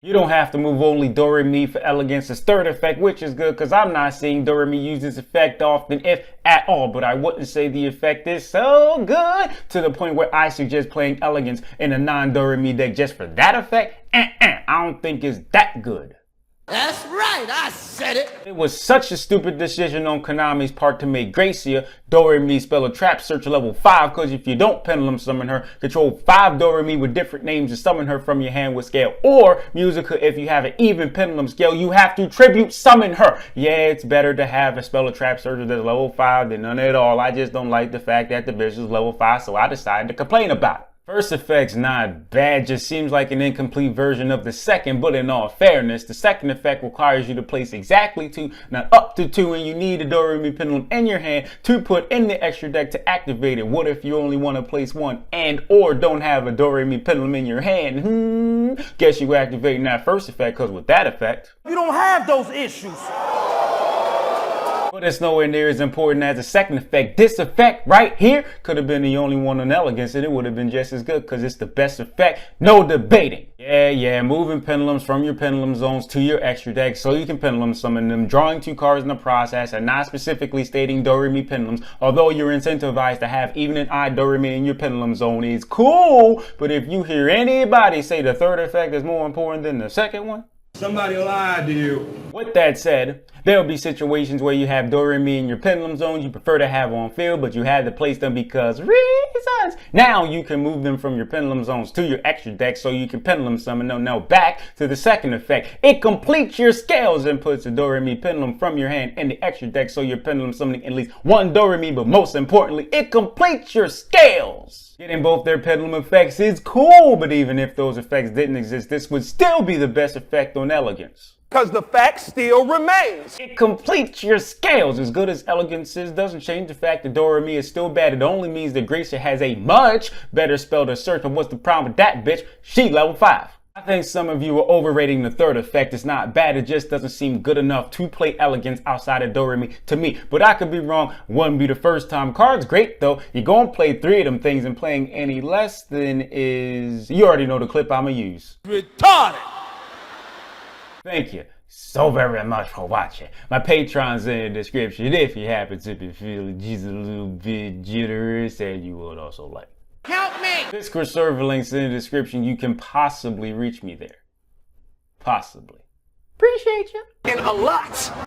You don't have to move only Doremichord Elegance's third effect, which is good because I'm not seeing Doremi use this effect often, if at all. But I wouldn't say the effect is so good to the point where I suggest playing Elegance in a non-Doremi deck just for that effect. I don't think it's that good. That's right, I said it. It was such a stupid decision on Konami's part to make Gracia Doremi spell a trap search level 5, because if you don't pendulum summon her, control 5 Doremi with different names to summon her from your hand with scale, or Musica, if you have an even pendulum scale, you have to tribute summon her. Yeah, it's better to have a spell a trap searcher that's level 5 than none at all. I just don't like the fact that the bitch is level 5, so I decided to complain about it. First effect's not bad, just seems like an incomplete version of the second, but in all fairness, the second effect requires you to place exactly 2, not up to 2, and you need a Doremi pendulum in your hand to put in the extra deck to activate it. What if you only want to place 1 and or don't have a Doremi pendulum in your hand? Guess you activating that first effect, because with that effect, You don't have those issues. but it's nowhere near as important as the second effect. This effect right here could have been the only one on Elegance, and it would have been just as good because it's the best effect. No debating. Yeah, moving pendulums from your pendulum zones to your extra deck so you can pendulum summon them, drawing 2 cards in the process, and not specifically stating Doremi pendulums, although you're incentivized to have even an odd Doremi in your pendulum zone is cool. But if you hear anybody say the third effect is more important than the second one, somebody lied to you. with that said, there'll be situations where you have Doremi in your pendulum zones you prefer to have on field, but you had to place them because reasons. Now you can move them from your pendulum zones to your extra deck so you can pendulum summon them. Now back to the second effect. It completes your scales and puts a Doremi pendulum from your hand in the extra deck so you're pendulum summoning at least 1 Doremi, but most importantly, it completes your scales. Getting both their pendulum effects is cool, but even if those effects didn't exist, this would still be the best effect on Elegance. Because the fact still remains. It completes your scales. As good as Elegance is, doesn't change the fact that Doremi is still bad. It only means that Gracia has a much better spell to search. But what's the problem with that bitch? She level 5. I think some of you are overrating the third effect. It's not bad, it just doesn't seem good enough to play Elegance outside of Doremi to me. But I could be wrong. Wouldn't be the first time. Card's great though. You're gonna play 3 of them things, and playing any less than is... You already know the clip I'ma use. Retarded. Thank you so very much for watching. My Patreon's in the description if you happen to be feeling just a little bit jittery, and you would also like. Help me. Discord server links in the description. You can possibly reach me there. Possibly. Appreciate you. And a lot.